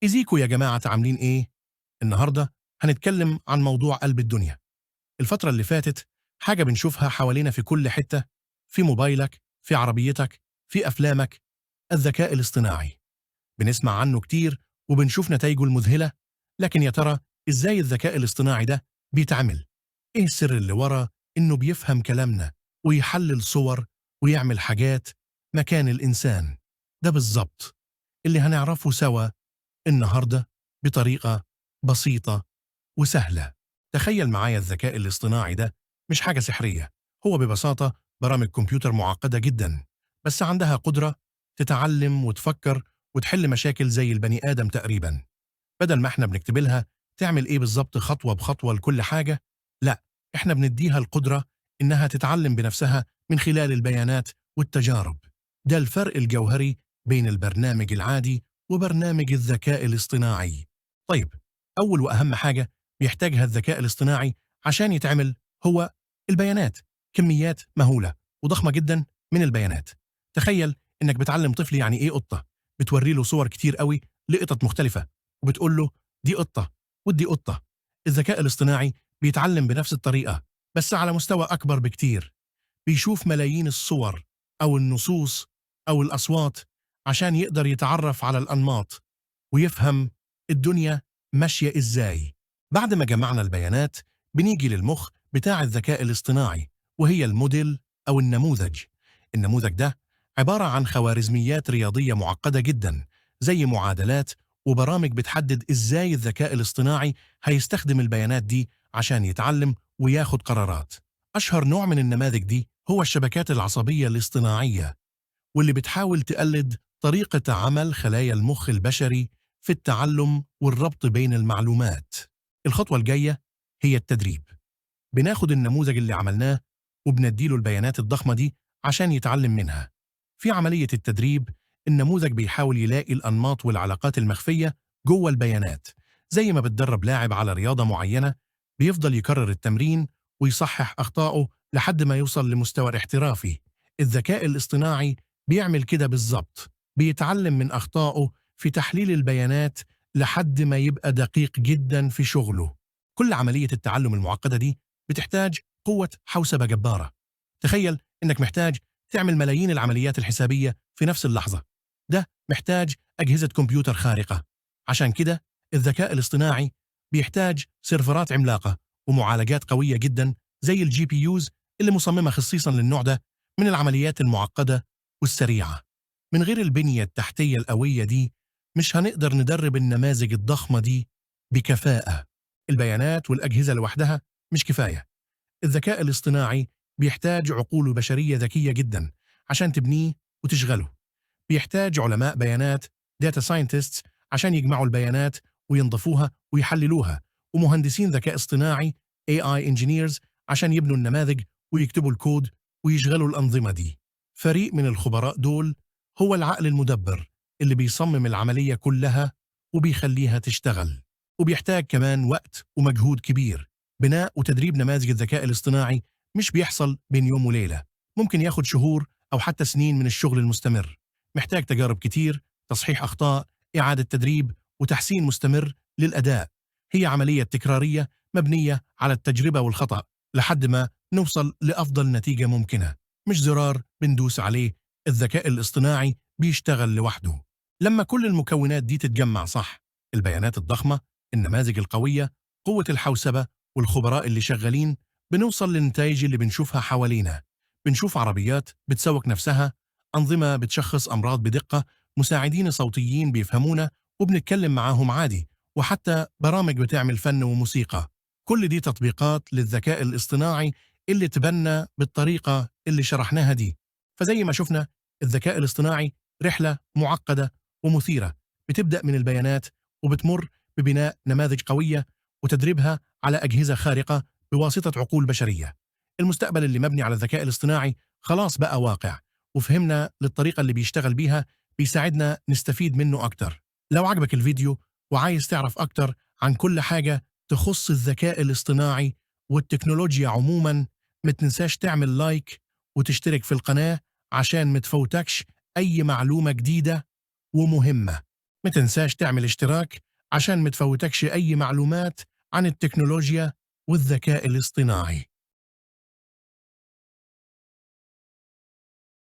إزيكو يا جماعة عاملين إيه؟ النهاردة هنتكلم عن موضوع قلب الدنيا. الفترة اللي فاتت حاجة بنشوفها حوالينا في كل حتة، في موبايلك، في عربيتك، في أفلامك، الذكاء الاصطناعي. بنسمع عنه كتير وبنشوف نتائجه المذهلة، لكن يا ترى إزاي الذكاء الاصطناعي ده بيتعمل؟ إيه السر اللي ورا إنه بيفهم كلامنا ويحلل صور ويعمل حاجات مكان الإنسان؟ ده بالظبط اللي هنعرفه سوا النهاردة بطريقة بسيطة وسهلة. تخيل معايا الذكاء الاصطناعي ده مش حاجة سحرية، هو ببساطة برامج كمبيوتر معقدة جدا، بس عندها قدرة تتعلم وتفكر وتحل مشاكل زي البني آدم تقريبا. بدل ما احنا بنكتب لها تعمل ايه بالظبط خطوة بخطوة لكل حاجة، لا، احنا بنديها القدرة انها تتعلم بنفسها من خلال البيانات والتجارب. ده الفرق الجوهري بين البرنامج العادي وبرنامج الذكاء الاصطناعي. طيب، أول وأهم حاجة بيحتاجها الذكاء الاصطناعي عشان يتعمل هو البيانات، كميات مهولة وضخمة جدا من البيانات. تخيل إنك بتعلم طفل يعني إيه قطة، بتوري له صور كتير قوي لقطط مختلفة وبتقول له دي قطة ودي قطة. الذكاء الاصطناعي بيتعلم بنفس الطريقة بس على مستوى أكبر بكتير، بيشوف ملايين الصور أو النصوص أو الأصوات عشان يقدر يتعرف على الأنماط ويفهم الدنيا ماشية إزاي. بعد ما جمعنا البيانات بنيجي للمخ بتاع الذكاء الاصطناعي، وهي الموديل أو النموذج. النموذج ده عبارة عن خوارزميات رياضية معقدة جدا، زي معادلات وبرامج بتحدد إزاي الذكاء الاصطناعي هيستخدم البيانات دي عشان يتعلم وياخد قرارات. أشهر نوع من النماذج دي هو الشبكات العصبية الاصطناعية، واللي بتحاول تقلد طريقة عمل خلايا المخ البشري في التعلم والربط بين المعلومات. الخطوة الجاية هي التدريب. بناخد النموذج اللي عملناه وبنديله البيانات الضخمة دي عشان يتعلم منها. في عملية التدريب النموذج بيحاول يلاقي الأنماط والعلاقات المخفية جوه البيانات. زي ما بتدرب لاعب على رياضة معينة، بيفضل يكرر التمرين ويصحح أخطائه لحد ما يوصل لمستوى احترافي. الذكاء الاصطناعي بيعمل كده بالظبط، بيتعلم من أخطائه في تحليل البيانات لحد ما يبقى دقيق جدا في شغله. كل عملية التعلم المعقدة دي بتحتاج قوة حوسبة جبارة. تخيل إنك محتاج تعمل ملايين العمليات الحسابية في نفس اللحظة. ده محتاج أجهزة كمبيوتر خارقة. عشان كده الذكاء الاصطناعي بيحتاج سيرفرات عملاقة ومعالجات قوية جدا زي الجي بي يوز اللي مصممة خصيصا للنوع ده من العمليات المعقدة والسريعة. من غير البنية التحتية القوية دي مش هنقدر ندرب النماذج الضخمة دي بكفاءة. البيانات والأجهزة لوحدها مش كفاية، الذكاء الاصطناعي بيحتاج عقول بشرية ذكية جدا عشان تبنيه وتشغله. بيحتاج علماء بيانات data scientists عشان يجمعوا البيانات وينظفوها ويحللوها، ومهندسين ذكاء اصطناعي AI engineers عشان يبنوا النماذج ويكتبوا الكود ويشغلوا الأنظمة دي. فريق من الخبراء دول هو العقل المدبر اللي بيصمم العملية كلها وبيخليها تشتغل. وبيحتاج كمان وقت ومجهود كبير. بناء وتدريب نماذج الذكاء الاصطناعي مش بيحصل بين يوم وليلة، ممكن ياخد شهور أو حتى سنين من الشغل المستمر. محتاج تجارب كتير، تصحيح أخطاء، إعادة تدريب، وتحسين مستمر للأداء. هي عملية تكرارية مبنية على التجربة والخطأ لحد ما نوصل لأفضل نتيجة ممكنة، مش زرار بندوس عليه. الذكاء الاصطناعي بيشتغل لوحده لما كل المكونات دي تتجمع صح: البيانات الضخمة، النماذج القوية، قوة الحوسبة، والخبراء اللي شغالين. بنوصل للنتائج اللي بنشوفها حوالينا. بنشوف عربيات بتسوق نفسها، أنظمة بتشخص أمراض بدقة، مساعدين صوتيين بيفهمونا وبنتكلم معاهم عادي، وحتى برامج بتعمل فن وموسيقى. كل دي تطبيقات للذكاء الاصطناعي اللي تبنى بالطريقة اللي شرحناها دي. فزي ما شفنا، الذكاء الاصطناعي رحلة معقدة ومثيرة، بتبدأ من البيانات وبتمر ببناء نماذج قوية وتدريبها على أجهزة خارقة بواسطة عقول بشرية. المستقبل اللي مبني على الذكاء الاصطناعي خلاص بقى واقع، وفهمنا للطريقة اللي بيشتغل بيها بيساعدنا نستفيد منه أكتر. لو عجبك الفيديو وعايز تعرف أكتر عن كل حاجة تخص الذكاء الاصطناعي والتكنولوجيا عموما، ما تنساش تعمل لايك وتشترك في القناة عشان متفوتكش أي معلومة جديدة ومهمة. ما تنساش تعمل اشتراك عشان متفوتكش أي معلومات عن التكنولوجيا والذكاء الاصطناعي.